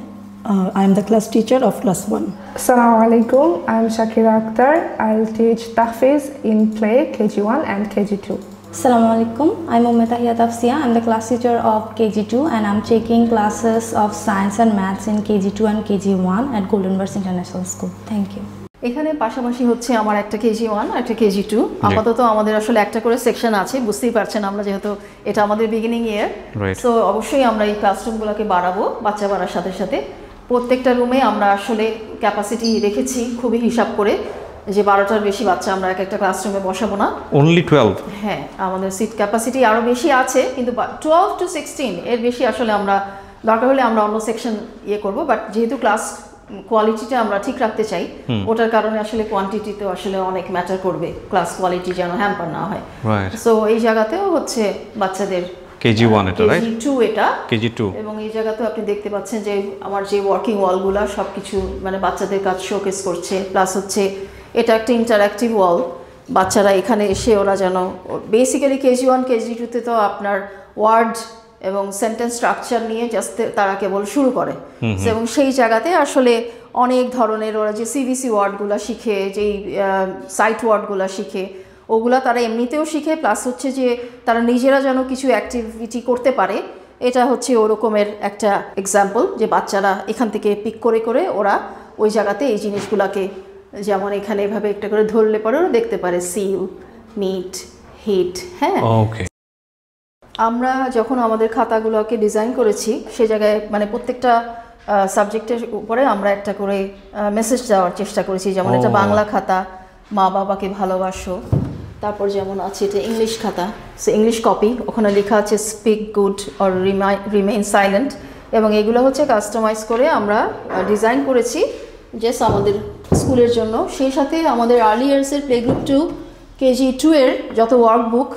I am the class teacher of class 1. Assalamu alaikum, I am Shakira Akhtar. I'll teach Tahfiz in play KG1 and KG2. Assalamu alaikum, I'm Ummetahiya Tafsia. I'm the class teacher of KG2 and I'm taking classes of science and maths in KG2 and KG1 at Golden Birds International School. Thank you. এখানে পাশাপাশি হচ্ছে আমার একটা KG1 আর একটা KG2 আপাতত আমাদের আসলে একটা করে সেকশন আছে বুঝতেই পারছেন আমরা যেহেতু এটা আমাদের বিগিনিং ইয়ার সো অবশ্যই আমরা এই ক্লাসরুমগুলোকে বাড়াবো বাচ্চা বাড়ার সাথে সাথে প্রত্যেকটা রুমে আমরা আসলে ক্যাপাসিটি রেখেছি খুবই হিসাব করে যে 12টার বেশি বাচ্চা আমরা একটা ক্লাসরুমে বসাবো না only 12 হ্যাঁ আমাদের সিট ক্যাপাসিটি আরো বেশি আছে কিন্তু 12 to 16 এর বেশি আসলে আমরা দরকার হলে আমরা অন্য সেকশন করব বাট যেহেতু ক্লাস কোয়ালিটিটা আমরা ঠিক রাখতে চাই ওটার কারণে আসলে কোয়ান্টিটিতে আসলে অনেক ম্যাটার করবে ক্লাস কোয়ালিটি যেন হ্যাম্পার না হয় সো এই জায়গাতেও হচ্ছে বাচ্চাদের KG1 এটা রাইট KG2 এটা KG2 এবং এই জায়গাতেও আপনি দেখতে পাচ্ছেন যে আমার যে ওয়ার্কিং ওয়ালগুলো সবকিছু মানে বাচ্চাদের কাজ শোকেস করছে প্লাস হচ্ছে এটা একটা ইন্টারঅ্যাক্টিভ ওয়াল বাচ্চারা এখানে এসে ওরা যেন বেসিক্যালি KG1 KG2 তে তো আপনার ওয়ার্ড এবং সেন্টেন্স স্ট্রাকচার নিয়ে জাস্ট তারা কেবল শুরু করে এবং সেই জায়গাতে আসলে অনেক ধরনের ওরা যে সিভিসি ওয়ার্ডগুলো শিখে যেই সাইট ওয়ার্ডগুলো শিখে ওগুলা তারা এমনিতেও শিখে প্লাস হচ্ছে যে তারা নিজেরা যেন কিছু অ্যাক্টিভিটি করতে পারে এটা হচ্ছে ওরকমের একটা এক্সাম্পল যে বাচ্চারা এখান থেকে পিক করে করে ওরা ওই জায়গাতে এই জিনিসগুলোকে যেমন এখানে এভাবে একটা করে ধরলে পরে ওরা দেখতে পারে সিল মিট হিট হ্যাঁ ওকে আমরা যখন আমাদের খাতাগুলোকে ডিজাইন করেছি সে জায়গায় মানে প্রত্যেকটা সাবজেক্টের উপরে আমরা একটা করে মেসেজ দেওয়ার চেষ্টা করেছি যেমন এটা বাংলা খাতা মা বাবাকে ভালোবাসো তারপর যেমন আছে এটা ইংলিশ খাতা সো ইংলিশ কপি ওখানে লেখা আছে speak good or remain silent এবং এগুলো হচ্ছে কাস্টমাইজ করে আমরা ডিজাইন করেছি জাস্ট আমাদের স্কুলের জন্য সেই সাথে আমাদের আর্লি ইয়ার্সের প্লে গ্রুপ 2 KG2 এর যত ওয়ার্কবুক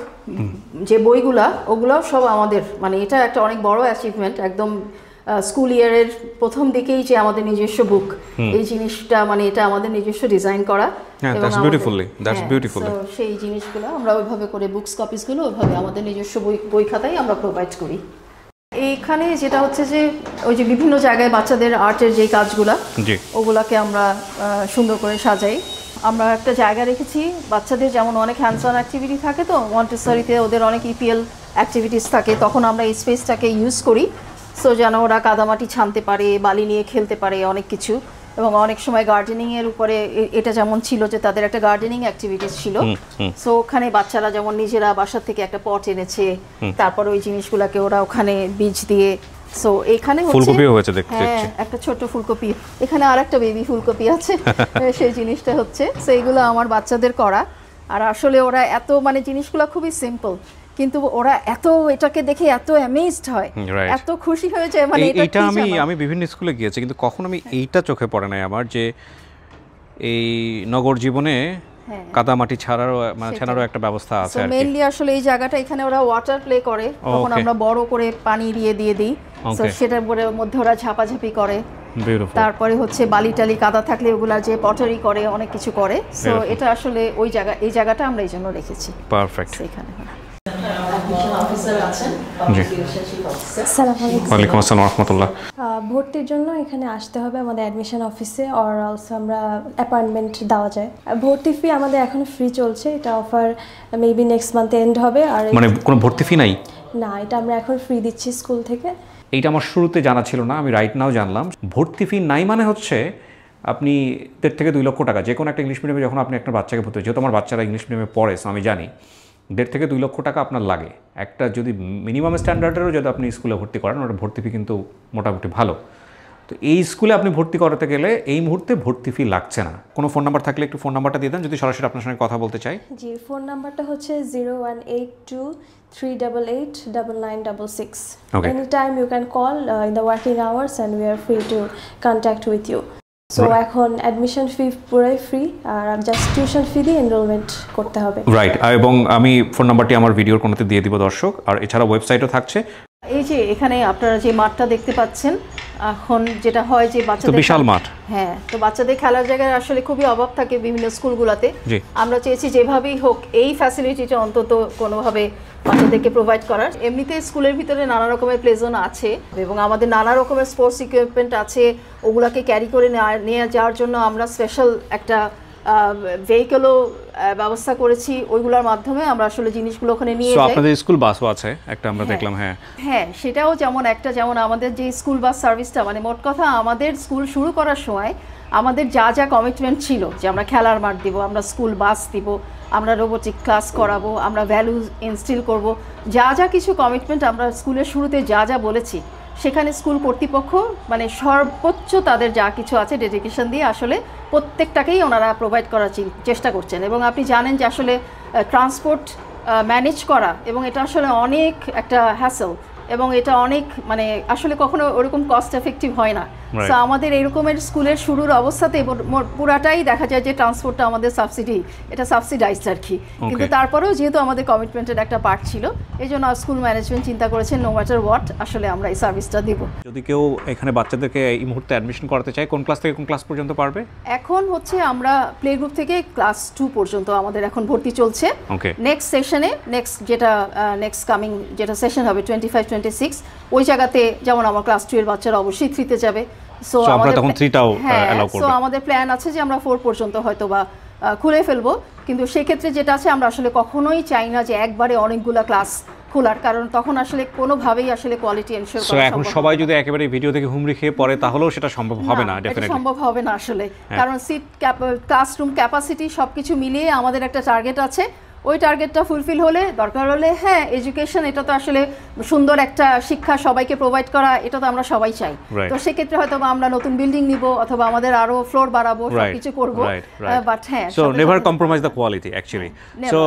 যে বইগুলা ওগুলো সব আমাদের মানে এটা একটা অনেক বড় অ্যাচিভমেন্ট একদম স্কুল ইয়ারের প্রথম দিকেই যে আমাদের নিজস্ব বুক এই জিনিসটা মানে এটা আমাদের নিজস্ব ডিজাইন করা দ্যাটস সেই জিনিসগুলো আমরা ওইভাবে করে বুকস কপিসগুলো ওইভাবে আমাদের নিজস্ব বই খাতায় আমরা প্রোভাইড করি এইখানে যেটা হচ্ছে যে ওই যে বিভিন্ন জায়গায় বাচ্চাদের আর্টের যে কাজগুলা ওগুলাকে আমরা সুন্দর করে সাজাই আমরা একটা জায়গা রেখেছি বাচ্চাদের যেমন অনেক হ্যান্ডস অন অ্যাক্টিভিটি থাকে তো মন্টেসরিতে ওদের অনেক ইপিএল অ্যাক্টিভিটিস থাকে তখন আমরা এই স্পেসটাকে ইউজ করি সো যেন ওরা কাদামাটি ছানতে পারে বালি নিয়ে খেলতে পারে অনেক কিছু এবং অনেক সময় গার্ডেনিংয়ের উপরে এটা যেমন ছিল যে তাদের একটা গার্ডেনিং অ্যাক্টিভিটিস ছিল সো ওখানে বাচ্চারা যেমন নিজেরা বাসা থেকে একটা পট এনেছে তারপর ওই জিনিসগুলোকে ওরা ওখানে বীজ দিয়ে সো এখানে ফুলকপি হয়েছে দেখতে একটা ছোট ফুলকপি এখানে আরেকটা বেবি ফুলকপি আছে সেই জিনিসটা হচ্ছে সো এইগুলো আমার বাচ্চাদের করা আর আসলে ওরা এত মানে জিনিসগুলো খুবই সিম্পল কিন্তু ওরা এত এটাকে দেখে এত অ্যামেজড হয় এত খুশি হয়ে যায় মানে এটা আমি বিভিন্ন স্কুলে গিয়েছি কিন্তু কখনো আমি এইটা চোখে পড়ে নাই আমার যে এই নগর জীবনে কাদামাটি ছাড়ারও একটা ব্যবস্থা আছে আর কি মেইনলি আসলে এই জায়গাটা এখানে ওরা ওয়াটার প্লে করে তখন আমরা বড় করে পানি দিয়ে দিই সো সেটার মধ্যে ওরা ঝাপাঝাপি করে তারপরে হচ্ছে বালি টালি কাদা থাকলে ওগুলা যে পটারি করে অনেক কিছু করে সো এটা আসলে ওই জায়গা এই জায়গাটা আমরা এই জন্য রেখেছি পারফেক্ট এখানে অফিসার আছেন ওয়ালাইকুম আসসালাম রাহমাতুল্লাহ ভর্তির জন্য এখানে আসতে হবে আমাদের অ্যাডমিশন অফিসে অর অলসো আমরা অ্যাপয়েন্টমেন্ট দেওয়া যায় ভর্তি ফি আমাদের এখন ফ্রি চলছে এটা অফার মেবি নেক্সট মান্থে এন্ড হবে আর মানে কোনো ভর্তি ফি নাই না এটা আমরা এখন ফ্রি দিচ্ছি স্কুল থেকে এইটা আমার শুরুতে জানা ছিল না আমি রাইট নাও জানলাম ভর্তি ফি নাই মানে হচ্ছে আপনি 1.5 থেকে 2 লক্ষ টাকা যে কোনো একটা ইংলিশ মিডিয়ামে যখন আপনি একটা বাচ্চাকে ভর্তি যেহেতু আমার বাচ্চারা ইংলিশ মিডিয়ামে পড়ে সো আমি জানি 1.5 থেকে 2 লক্ষ টাকা আপনার লাগে একটা যদি মিনিমাম স্ট্যান্ডার্ডেরও যদি আপনি স্কুলে ভর্তি করেন ওটা ভর্তি ফি কিন্তু মোটামুটি ভালো তো এই স্কুলে আপনি ভর্তি করাতে গেলে এই মুহূর্তে ভর্তি ফি লাগছে না। কোনো ফোন নাম্বার থাকলে একটু ফোন নাম্বারটা দিয়ে দেন যদি সরাসরি আপনার সঙ্গে কথা বলতে চাই। জি, ফোন নাম্বারটা হচ্ছে 0182-388-9966. Okay. Anytime you can call in the working hours and we are free to contact with you. So এখন অ্যাডমিশন ফি পুরাই ফ্রি, আর জাস্ট টিউশন ফি দিয়ে এনরোলমেন্ট করতে হবে। রাইট, এবং আমি ফোন নাম্বারটি আমার ভিডিওর কোনোতে দিয়ে দিব দর্শক, আর এছাড়া ওয়েবসাইটও থাকছে। এই যে এখানে আপনারা যে মাঠটা দেখতে পাচ্ছেন, এখন যেটা হয় যে বাচ্চাদের বিশাল মাঠ, হ্যাঁ, তো বাচ্চাদের খেলার জায়গায় আসলে খুবই অভাব থাকে বিভিন্ন স্কুলগুলোতে। আমরা চেয়েছি যেভাবেই হোক এই ফ্যাসিলিটিটা অন্তত কোনোভাবে বাচ্চাদেরকে প্রোভাইড করার। এমনিতে স্কুলের ভিতরে নানা রকমের প্লে জোন আছে এবং আমাদের নানা রকমের স্পোর্টস ইকুইপমেন্ট আছে, ওগুলাকে ক্যারি করে নিয়ে যাওয়ার জন্য আমরা স্পেশাল একটা ভেহিকলও ব্যবস্থা করেছি, ওইগুলোর মাধ্যমে আমরা আসলে জিনিসগুলো ওখানে নিয়ে যাই। আপনাদের স্কুল বাসও আছে একটা, আমরা দেখলাম। হ্যাঁ হ্যাঁ, সেটাও যেমন আমাদের যে স্কুল বাস সার্ভিসটা, মানে মোট কথা আমাদের স্কুল শুরু করার সময় আমাদের যা যা কমিটমেন্ট ছিল যে আমরা খেলার মাঠ দিব, আমরা স্কুল বাস দিব, আমরা রোবোটিক ক্লাস করাবো, আমরা ভ্যালু ইনস্টিল করব, যা যা কিছু কমিটমেন্ট আমরা স্কুলের শুরুতে যা যা বলেছি, সেখানে স্কুল কর্তৃপক্ষ মানে সর্বোচ্চ তাদের যা কিছু আছে ডেডিকেশন দিয়ে আসলে প্রত্যেকটাকেই ওনারা প্রোভাইড করার চেষ্টা করছেন। এবং আপনি জানেন যে আসলে ট্রান্সপোর্ট ম্যানেজ করা এবং এটা আসলে অনেক একটা হ্যাসেল, এবং এটা অনেক মানে আসলে কখনো ওরকম কস্ট এফেক্টিভ হয় না। সো আমাদের এরকমের স্কুলের শুরুর অবস্থাতে পুরাটাই দেখা যায় যে ট্রান্সপোর্টটা আমাদের এটা সাবসিডাইজড আর কি, কিন্তু তারপরেও যেহেতু আমাদের কমিটমেন্টের একটা পার্ট ছিল, এই জন্য স্কুল ম্যানেজমেন্ট চিন্তা করেছেন নো ম্যাটার হোয়াট আসলে আমরা এই সার্ভিসটা দিব। যদি কেউ এখানে বাচ্চাদেরকে এই মুহূর্তে অ্যাডমিশন করাতে চায়, কোন ক্লাস থেকে কোন ক্লাস পর্যন্ত পারবে? এখন হচ্ছে আমরা প্লে গ্রুপ থেকে ক্লাস 2 পর্যন্ত আমাদের এখন ভর্তি চলছে। নেক্সট সেশনে নেক্সট কামিং যেটা সেশন হবে 25-26, ওই জায়গাতে যেমন আমার ক্লাস 2 এর বাচ্চারা অবশ্যই 3-তে যাবে। সো আমরা তখন 3টাও অ্যালাউ করব। সো আমাদের প্ল্যান আছে যে আমরা 4 পর্যন্ত হয়তো বা খুলে ফেলবো, কিন্তু সেই ক্ষেত্রে যেটা আছে আমরা আসলে কখনোই চাই না যে একবারে অনেকগুলো ক্লাস খোলার, কারণ তখন আসলে কোনোভাবেই আসলে কোয়ালিটি এনশিওর করা সম্ভব না। সো এখন সবাই যদি একেবারে ভিডিও থেকে হুমড়ি খেয়ে পড়ে তাহলেও সেটা সম্ভব হবে না, ডেফিনেটলি সম্ভব হবে না আসলে, কারণ সিট ক্লাসরুম ক্যাপাসিটি সবকিছু মিলিয়ে আমাদের একটা টার্গেট আছে। ওই টার্গেটটা ফুলফিল হলে দরকার হলে হ্যাঁ এডুকেশন, এটা তো আসলে সুন্দর একটা শিক্ষা সবাইকে প্রোভাইড করা, এটা তো আমরা সবাই চাই। তো সেক্ষেত্রে হয়তো আমরা নতুন বিল্ডিং নিব অথবা আমাদের আরো ফ্লোর বাড়াবো, সবকিছু করব, বাট হ্যাঁ so never compromise the quality actually. So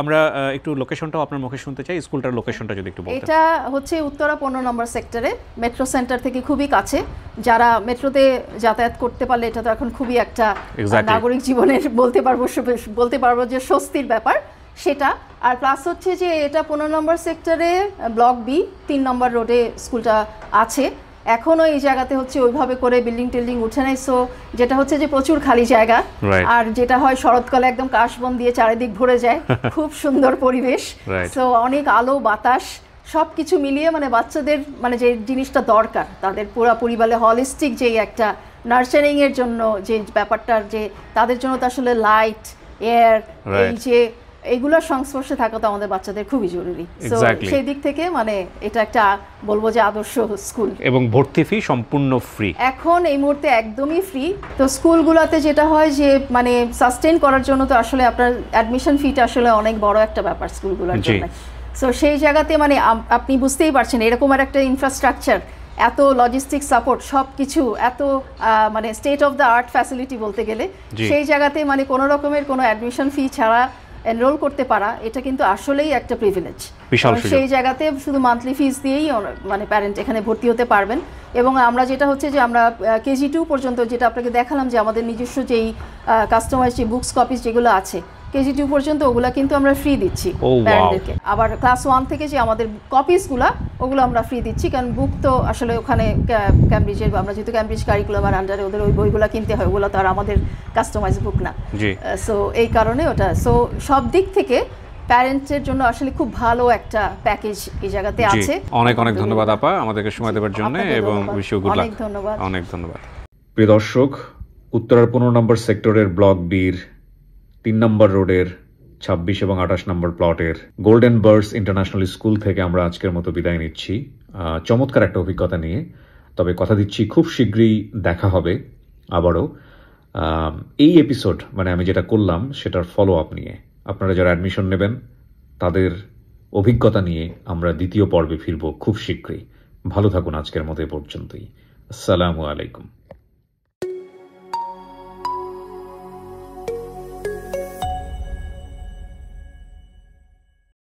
আমরা একটু লোকেশনটাও আপনার মুখে শুনতে চাই, স্কুলটার লোকেশনটা যদি একটু বলতেন। এটা হচ্ছে উত্তরা 15 নম্বর সেক্টরে, মেট্রো সেন্টার থেকে খুবই কাছে। যারা মেট্রোতে যাতায়াত করতে পারলে এটা তো এখন খুবই একটা নাগরিক জীবনের বলতে পারবো যে স্বস্তির ব্যাপার সেটা। আর প্লাস হচ্ছে যে এটা 15 নম্বর সেক্টরে ব্লক বি 3 নম্বর রোডে স্কুলটা আছে। এখনও এই জায়গাতে হচ্ছে ওইভাবে করে বিল্ডিং উঠে নাই, সো যেটা হচ্ছে যে প্রচুর খালি জায়গা, আর যেটা হয় শরৎকালে একদম কাশবন দিয়ে চারিদিক ভরে যায়, খুব সুন্দর পরিবেশ, সো অনেক আলো বাতাস সব কিছু মিলিয়ে মানে বাচ্চাদের মানে যে জিনিসটা দরকার তাদের পুরোপুরি বলে হলিস্টিক যেই একটা নার্চারিংয়ের জন্য যে ব্যাপারটার, যে তাদের জন্য তো আসলে লাইট এয়ার এই যে এইগুলোর সংস্পর্শে থাকা তো আমাদের বাচ্চাদের খুবই জরুরি। সো সেই দিক থেকে মানে এটা একটা বলবো যে আদর্শ স্কুল। এবং ভর্তি ফি সম্পূর্ণ ফ্রি এখন এই মুহূর্তে, একদমই ফ্রি। তো স্কুলগুলোতে যেটা হয় যে মানে সাস্টেইন করার জন্য তো আসলে আপনার অ্যাডমিশন ফিটা আসলে অনেক বড় একটা ব্যাপার স্কুলগুলোর জন্য। সো সেই জায়গাতে মানে আপনি বুঝতেই পারছেন এরকম একটা ইনফ্রাস্ট্রাকচার, এত লজিস্টিক সাপোর্ট, সব কিছু এত মানে state of the art facility বলতে গেলে, সেই জায়গাতে মানে কোনো রকমের কোনো অ্যাডমিশন ফি ছাড়া এনরোল করতে পারা এটা কিন্তু আসলেই একটা প্রিভিলেজ। সেই জায়গাতে শুধু মান্থলি ফিস দিয়েই মানে প্যারেন্ট এখানে ভর্তি হতে পারবেন। এবং আমরা যেটা হচ্ছে যে আমরা কেজি 2 পর্যন্ত যেটা আপনাকে দেখালাম যে আমাদের নিজস্ব যেই কাস্টমাইজ যে বুকস কপিস যেগুলো আছে কেজি 2 পর্যন্ত ওগুলা কিন্তু আমরা ফ্রি দিচ্ছি প্যারেন্টদেরকে। আবার ক্লাস 1 থেকে যে আমাদের কপিসগুলো ওগুলো আমরা ফ্রি দিচ্ছি, কারণ বুক তো আসলে ওখানে ক্যামব্রিজের, আমরা যেহেতু ক্যামব্রিজ কারিকুলামের আন্ডারে ওদের ওই বইগুলো কিনতে হয়, ওগুলো তো আর আমাদের কাস্টমাইজ বুক না। সো এই কারণে ওটা সো সব দিক থেকে প্যারেন্টসের জন্য আসলে খুব ভালো একটা প্যাকেজ এই জায়গাতে আছে। অনেক অনেক ধন্যবাদ আপা আমাদেরকে সময় দেওয়ার জন্য, এবং উইশ ইউ গুড লাক। অনেক ধন্যবাদ। প্রিয় দর্শক, উত্তরার 15 নম্বর সেক্টরের ব্লক বির 3 নম্বর রোডের 26 এবং 28 নম্বর প্লটের গোল্ডেন বার্ডস ইন্টারন্যাশনাল স্কুল থেকে আমরা আজকের মতো বিদায় নিচ্ছি চমৎকার একটা অভিজ্ঞতা নিয়ে। তবে কথা দিচ্ছি খুব শীঘ্রই দেখা হবে আবারও। এই এপিসোড মানে আমি যেটা করলাম সেটার ফলো আপ নিয়ে, আপনারা যারা অ্যাডমিশন নেবেন তাদের অভিজ্ঞতা নিয়ে আমরা দ্বিতীয় পর্বে ফিরব খুব শীঘ্রই। ভালো থাকুন, আজকের মতো এ পর্যন্তই। আসসালামু আলাইকুম।